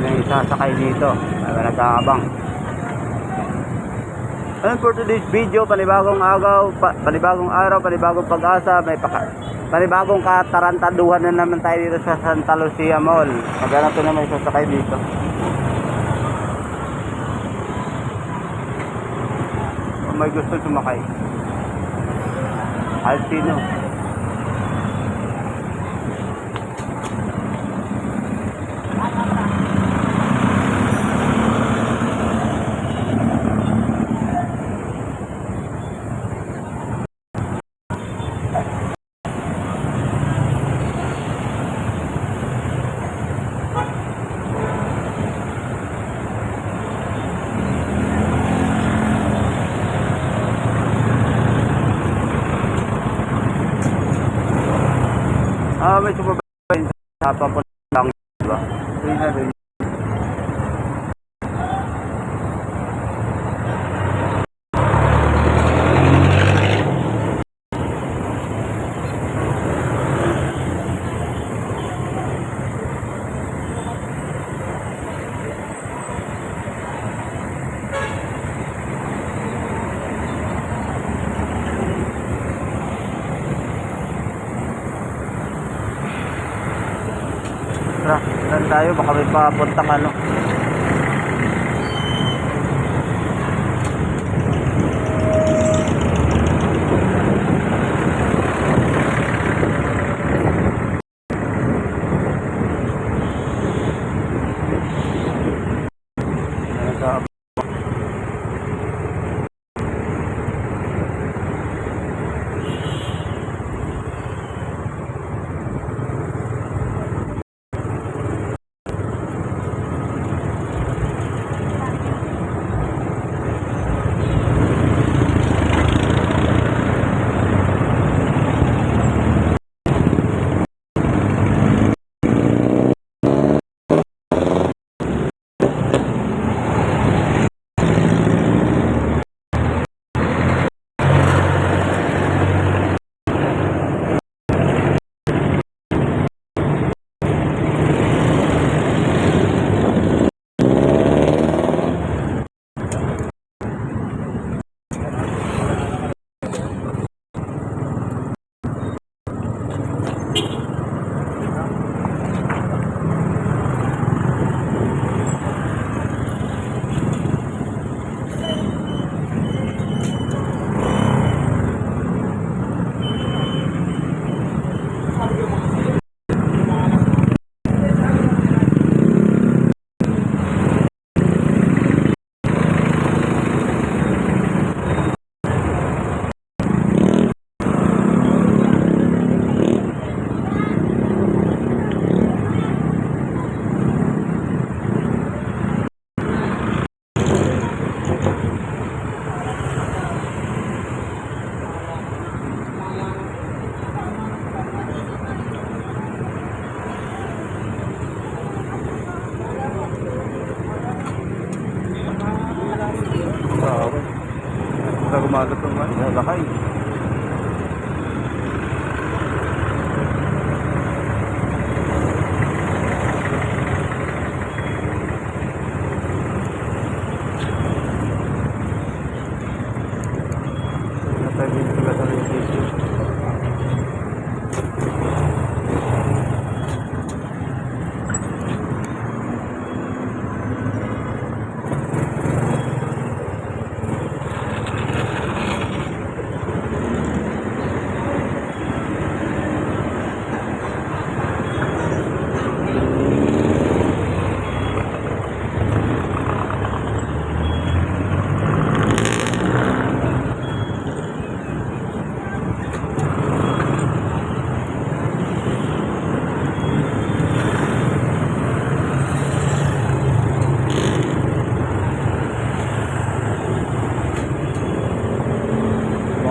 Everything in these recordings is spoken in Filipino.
sila yung sasakay dito. May nag-aabang. And for today's video, panibagong araw, panibagong pag-asa, panibagong katarantaduhan na naman tayo dito sa Santa Lucia Mall. Maghanap na may sasakay dito. Kung may gusto sumakay. Kahit sino. May sumabayin sa papuntang, diba? Saan tayo? Baka may papuntang ano. Gumagat ng mga lakay.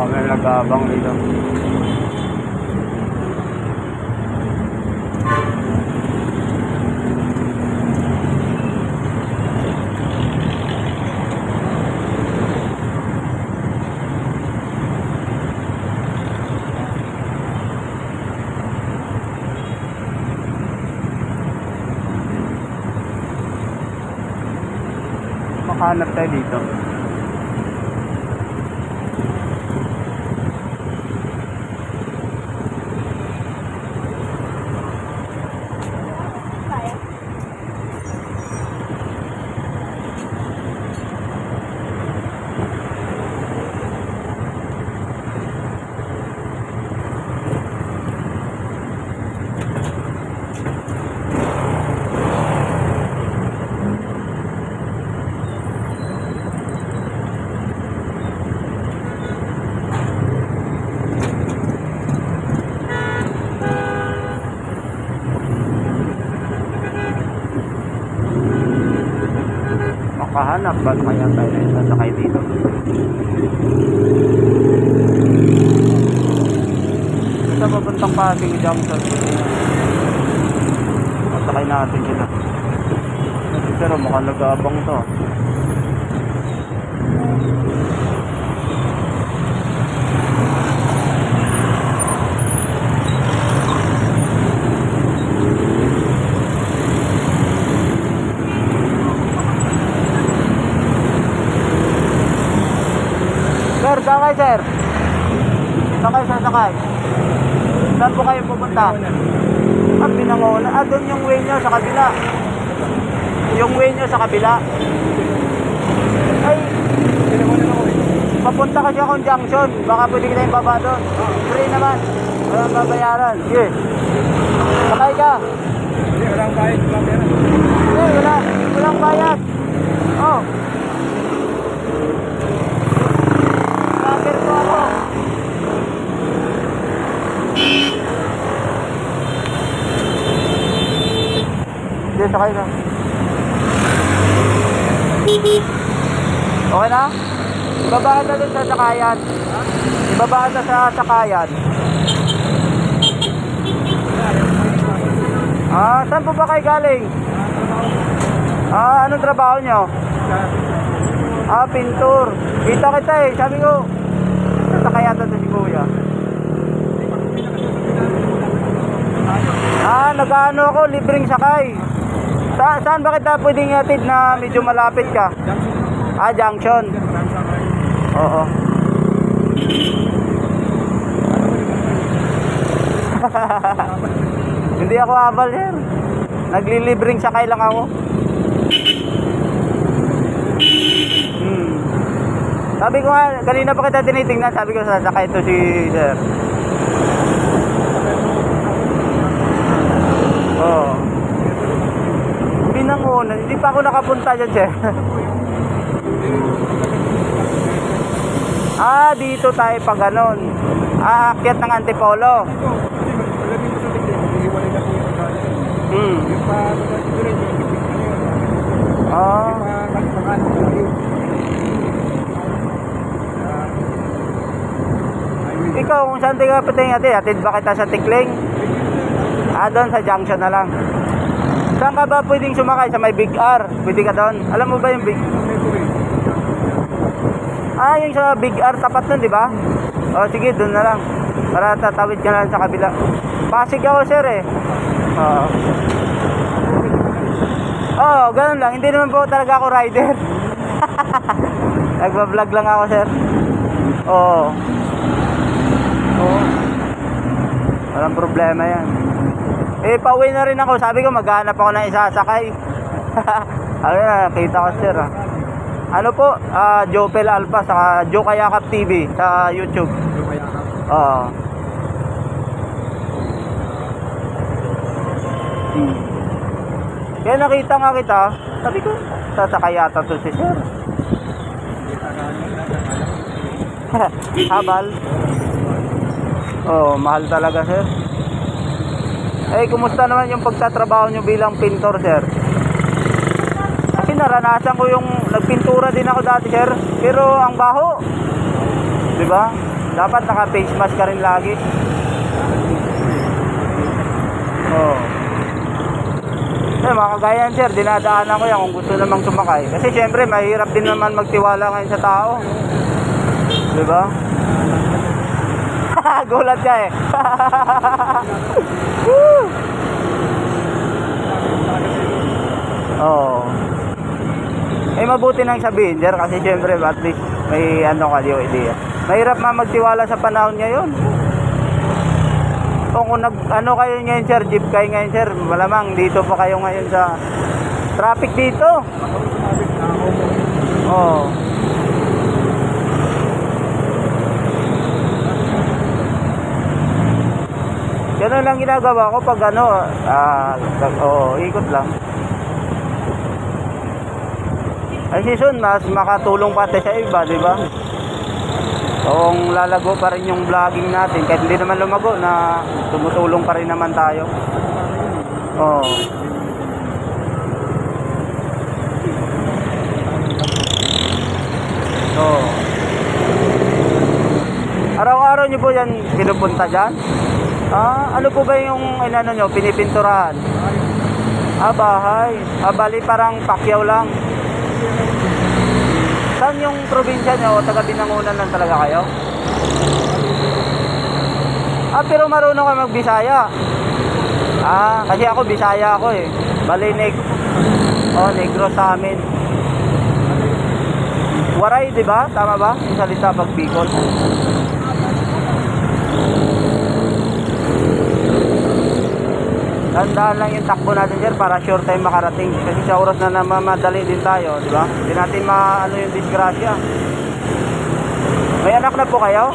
May nag-aabang dito. Makahanap tayo dito. Makahanap ba kaya tayo na sasakay dito? Ito papuntang Pasig Junction. Masakay natin sila. Pero mukhang nag-aabang to. Sir, sakay sir. Sakay. Saan po kayo pupunta? Binangonan. Doon yung way nyo sa kabila. Yung way nyo sa kabila. Ay, papunta kasi akong junction. Baka pwede kita yung baba doon. Free naman. Walang babayaran. Sige. Sakay ka. Walang bayad. Walang bayad. Oh. Sakir ko ako. Sige, sakay na. Okay na? Ibabaan na dun sa sakayan. Ibabaan na sa sakayan. Saan po ba kayo galing? Anong trabaho nyo? Pintor. Kita kita eh. Sabi ko, sasakayan na si kuya. Nag-ano ako, libreng sakay. Saan ba kita pwedeng hatid na medyo malapit ka? Junction. Oo. Hindi ako abal sir. Naglilibreng sakay lang ako. Sabi ko nga, kanina pa kita tinitingnan, sabi ko sasakay ito si sir. Oo. Binangonan, hindi pa ako nakapunta dyan sir. Dito tayo pag ganon. Aakyat ng Antipolo. Ikaw, kung saan tayo pating atid ba kita sa Tikling? Doon sa junction na lang. Saan ka ba pwedeng sumakay? Sa may Big R? Pwede ka doon? Alam mo ba yung Big... yung sa Big R tapat nun, di ba? Sige, doon na lang. Para tatawid ka na lang sa kabila. Pasig ako, sir eh. Ganun lang. Hindi naman po talaga ako rider. Nagbablog lang ako, sir. Walang problema yan. Pauwi na rin ako. Sabi ko, maghanap ako ng isasakay. Nakita ko, sir. Ano po? Jopel Alpha saka Joe Kayakap TV sa YouTube. Kaya nakita nga kita, sabi ko, sasakay yata to si sir. Habal. Mahal talaga sir. Kumusta naman yung pagtatrabaho nyo bilang pintor sir? Kasi naranasan ko yung nagpintura din ako dati sir, pero ang baho. Diba? Dapat naka face mask ka rin lagi. Mga kagayan sir, dinadaanan ko yan kung gusto namang sumakay. Kasi syempre mahirap din naman magtiwala ngayon sa tao. Diba? Gulat ka eh. mabuti nang sabihin, sir, kasi syempre at least may ano ka, idea. Mahirap magtiwala sa panahon ngayon. Kung ano kayo ngayon, sir, jeep kayo ngayon, sir, malamang dito pa kayo ngayon sa traffic dito. Oo. Ganun lang ginagawa ko pag ano, ikot lang. Ay season, mas makatulong pati sa iba, di ba? Kung lalago pa rin yung vlogging natin, kahit hindi naman lumago, na tumutulong pa rin naman tayo. Oo. So, araw-araw nyo po yan pinupunta dyan? Ano po ba yung inano nyo, pinipinturahan? Bahay. Bali parang Pacquiao lang. Saan yung probinsya nyo? Taga Binangonan lang talaga kayo? Pero marunong ka mag-Bisaya. Kasi ako Bisaya ako eh. Bali Negros sa amin. Waray, di ba? Tama ba? Yung salita pag Bicol. Tandaan lang yung takbo natin, sir, para sure time makarating. Kasi sa oras na namamadali din tayo, di ba? Hindi natin maano yung disgrasya. May anak na po kayo?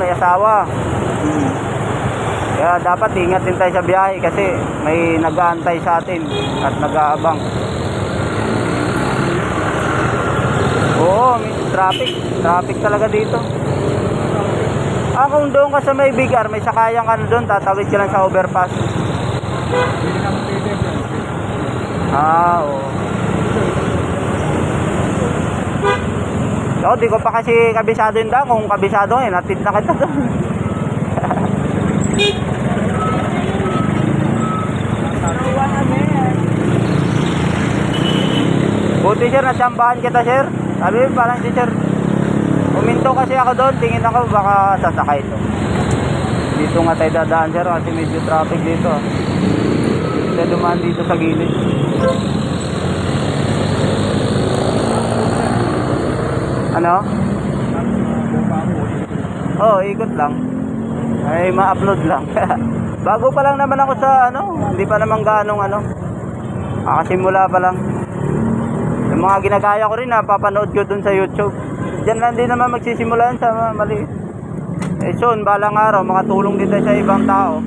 May asawa. Kaya dapat ingat din tayo sa biyahe kasi may nag-aantay sa atin at nag-aabang. Oo, may traffic talaga dito. Kung doon ka sa may Bigar, may sakayan ka na doon, tatawid ka lang sa overpass. Oo. So, di ko pa kasi kabisado yun da. Kung kabisado natid na kita doon. Buti sir, natsambahan kita sir. Sabi parang si sir, uminto kasi ako doon, tingin ako baka sasakay ito. Dito nga tayo dadaan sir kasi medyo traffic dito. Kaya dumaan dito sa gilid. Ano? Ikot lang. Ay ma-upload lang. Bago pa lang naman ako sa hindi pa naman ganong simula pa lang. Yung mga ginagaya ko rin napapanood ko dun sa YouTube. Diyan lang din naman magsisimula yan sa maliit. Soon, balang araw, makatulong din tayo sa ibang tao.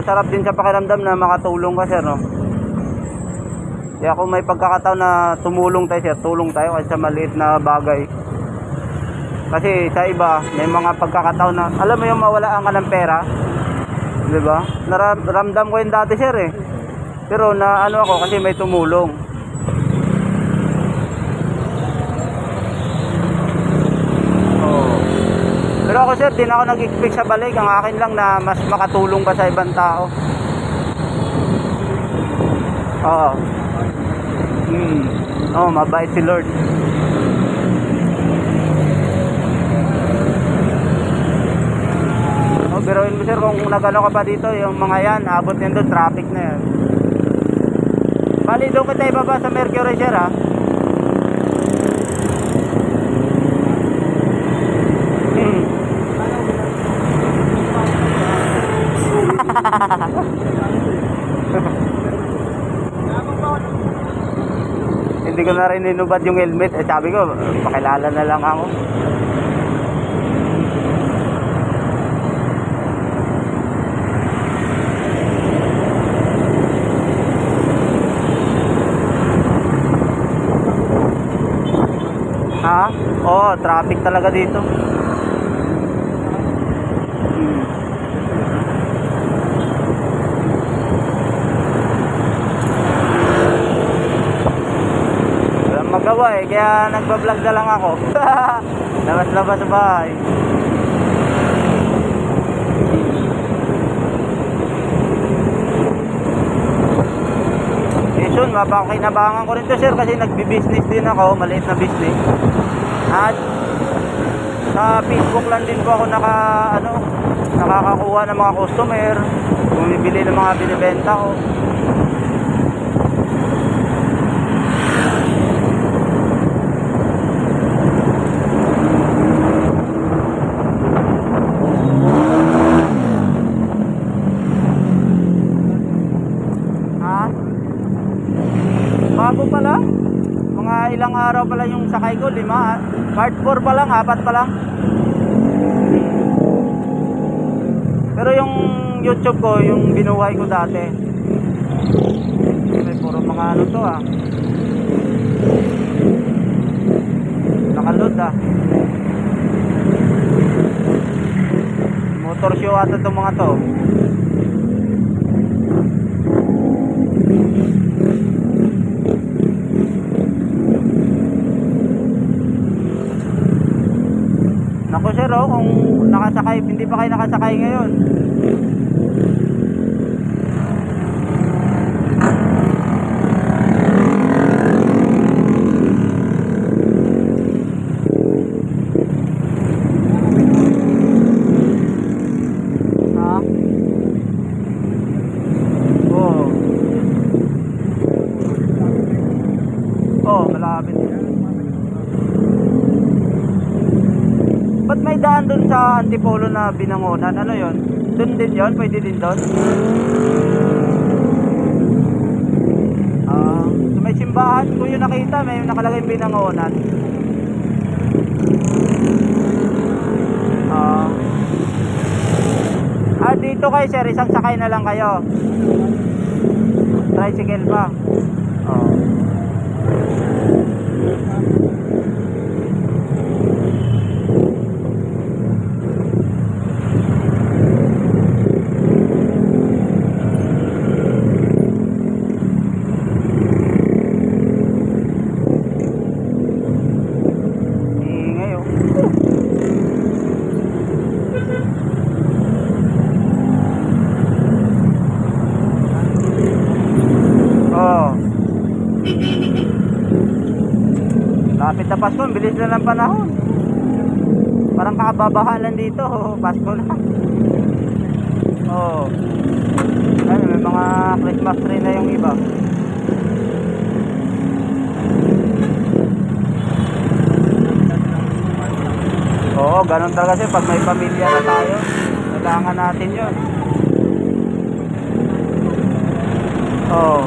Sarap din sa pakiramdam na makatulong ka, sir, no? Kaya kung may pagkakataon na tumulong tayo, sir, tulong tayo kasi sa maliit na bagay. Kasi sa iba, may mga pagkakataon na, alam mo yung mawalaan ka ng pera, di ba? Naramdam ko yun dati, sir, eh. Pero ako kasi may tumulong. Pero ako sir, di na ako nag-expect sa balik. Ang akin lang na mas makatulong ka sa ibang tao. Oo. Mabait si Lord. Biruin mo sir, kung nagano ka pa dito, yung mga yan, abot yan doon, traffic na yan. Bali, doon ka tayo baba sa Mercury sir, ha? Hindi ko na rin inubad yung helmet. Sabi ko, pakilala na lang ako. Traffic talaga dito. Magawa kaya nagba-vlog na lang ako. Labas-labas sa bahay. Soon, mapakinabangan ko rin to sir kasi nagbi-business din ako, maliit na business. At sa Facebook lang din po ako nakakakuha ng mga customer, bumibili ng mga binibenta ko. bago pa lang. Mga ilang araw pa lang yung sakay ko, 5. Part 4 pa lang, 4 pa lang. Pero yung YouTube ko, yung binuhay ko dati. Ay, puro mga ano to ah. Nakaload ah. Motor show ata itong mga to. Naku sir, oh, kung nakasakay, hindi pa kayo nakasakay ngayon. Ha? Oo. Oh, malapit. Ba't may daan dun sa Antipolo na Binangonan? Ano yon? Dun din yon? Pwede din dun? So may simbahan ko yung nakita. May nakalagay Binangonan. Dito kayo sir, isang sakay na lang kayo. Tricycle pa. Ingay oh. Lapit na Pasko, bilis na ng panahon. Parang kakababahalan dito, Pasko na. Oh. Ay, may mga Christmas tree na yung iba. Oo, ganun talaga kasi pag may pamilya na tayo, kailangan natin yun. Oo.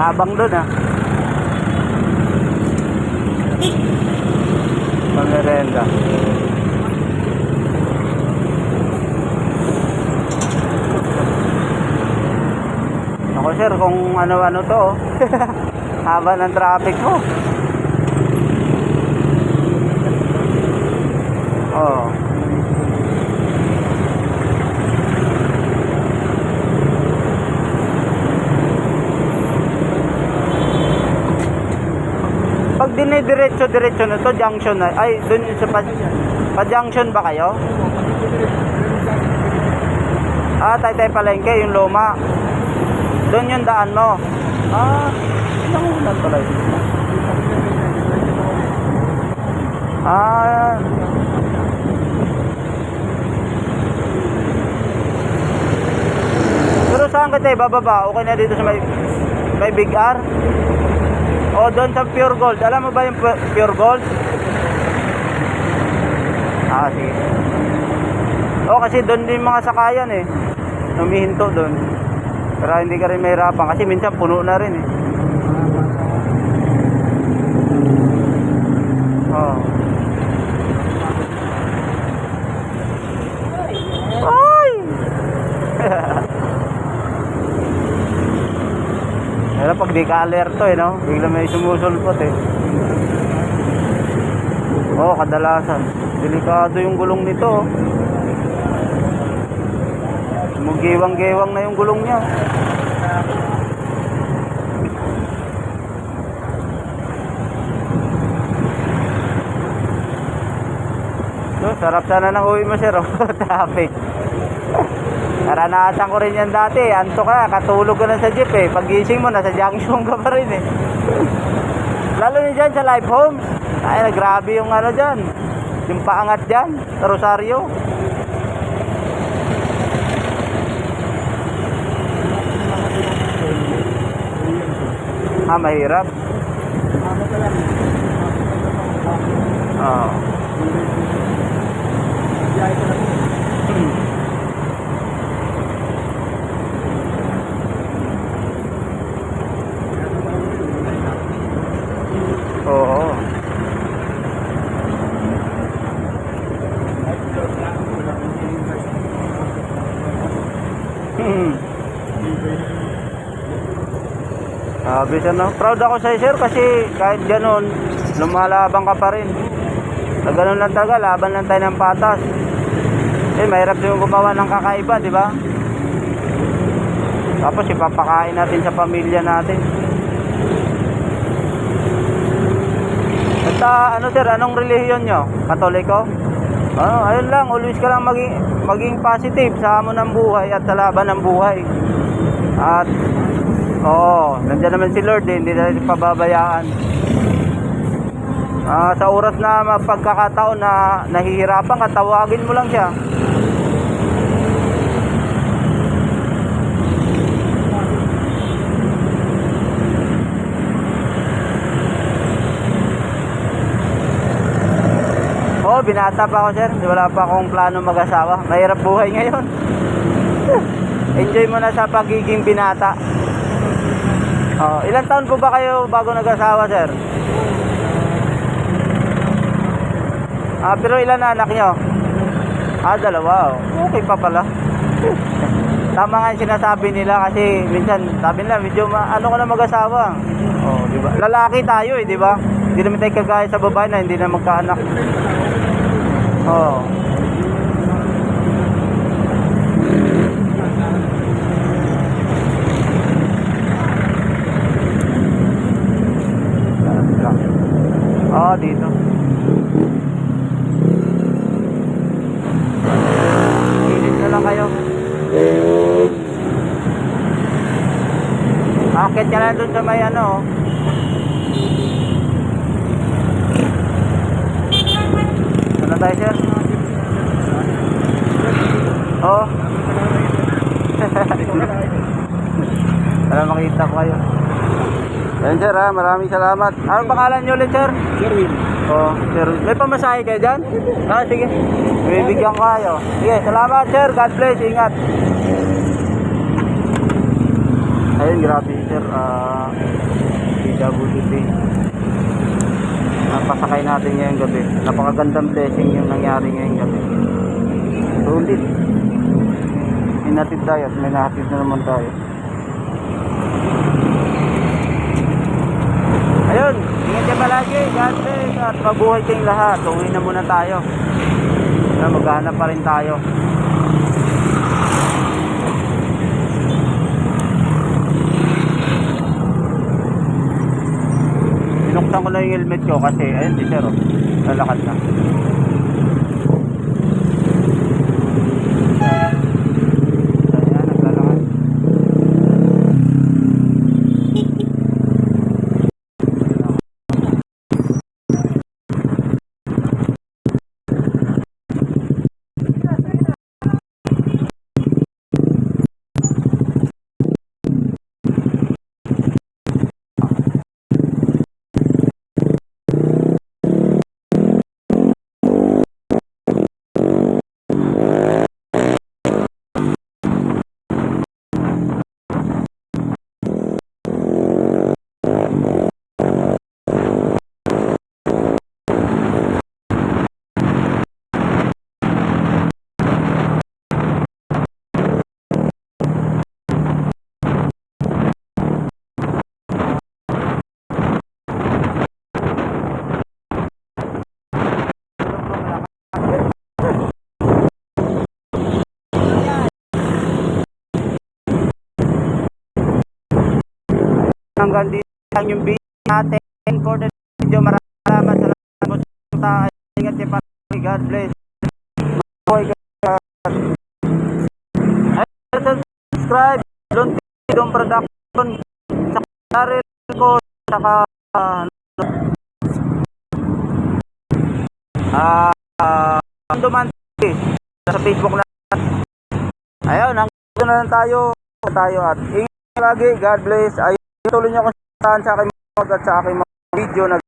Nakabang doon ah. Pangmerenda. Ako sir, kung ano-ano to oh. Haba ng traffic mo. Oh. Pag dinidiretso-diretso na to, junction na. Ay, dun sa pa-junction ba kayo? Taytay Palengke, yung luma. Doon yung daan mo. Ilang ulan pala yun? Pero saan ka tayo bababa? Okay na dito sa may Big R? O doon sa Pure Gold. Alam mo ba yung Pure Gold? Sige. Kasi doon din mga sakayan eh. Humihinto doon. Pero hindi ka rin mahirapan kasi minsan puno na rin eh. Ay! Pero pag di ka alerto eh, no? Bigla may sumusulpot eh. Kadalasan. Delikado yung gulong nito. Mugiwang-gewang na yung gulong niya. Sarap sana ng uwi mo sir. Traffic. Naranasan ko rin yan dati. Anto ka, katulog ka na sa jeep eh. Pagising mo, nasa junction ka pa rin eh. Lalo na dyan sa Life Homes. Ay, grabe yung ano dyan. Yung paangat dyan, sa Rosario. Mahirap. Oo. Oo. Sabi siya, no? Proud ako sa'yo, sir, kasi kahit ganun, lumalabang ka pa rin. Sa ganun lang talaga, laban lang tayo ng patas. Eh, mahirap din gumawa ng kakaiba, di ba? Tapos ipapakain natin sa pamilya natin. Basta, ano sir, anong relihiyon nyo? Katoliko? Ayun lang, always ka lang maging positive sa hamon ng buhay at sa laban ng buhay. At oo, nandiyan naman si Lord eh, hindi natin pababayaan. Sa oras na mapagkakataon na nahihirapan ka, tawagin mo lang siya. Oo, binata pa ako sir, wala pa akong plano mag-asawa. Mahirap buhay ngayon. Enjoy mo na sa pagiging binata. Ilang taon po ba kayo bago nag-asawa, sir? Pero ilan na anak nyo? Dalawa. Okay pa pala. Tama nga yung sinasabi nila kasi minsan sabi nila medyo ano ka na mag-asawa. Di ba? Lalaki tayo di ba? Hindi naman tayo kagaya sa babae na hindi na magkaanak. Dito. Kilit na lang kayo. Akit ka na dun sa may ano. Ano tayo sir? Para makita ko kayo. Ayan sir maraming salamat. Anong pangalan nyo ulit sir? Sherwin. Sir, may pamasahe kayo dyan? Sige. Bibigyan ko kayo. Sige, salamat sir. God bless. Ingat. Ayun, grabe sir. PWD. Napasakay natin ngayong gabi. Napakagandang blessing yung nangyari ngayong gabi. Sulit. Hinatid tayo at may nahatid na naman tayo. Ayun, ingat ka palagi, God bless, at mabuhay kayong lahat. Uwi na muna tayo. Maghanap pa rin tayo. Binuksan ko na yung helmet ko kasi, ayun si sir, lalakad na. Hanggang dito lang yung video natin for the video. Maraming salamat sa lahat. Ingat kayo palagi. God bless. subscribe. Don Production. Sa channel ko. Saka Duman sa Facebook na. Ayun, hanggang na lang tayo at ingat lagi. God bless. Ayun, tuloy niyo ako sa aking mga at sa aking mga video na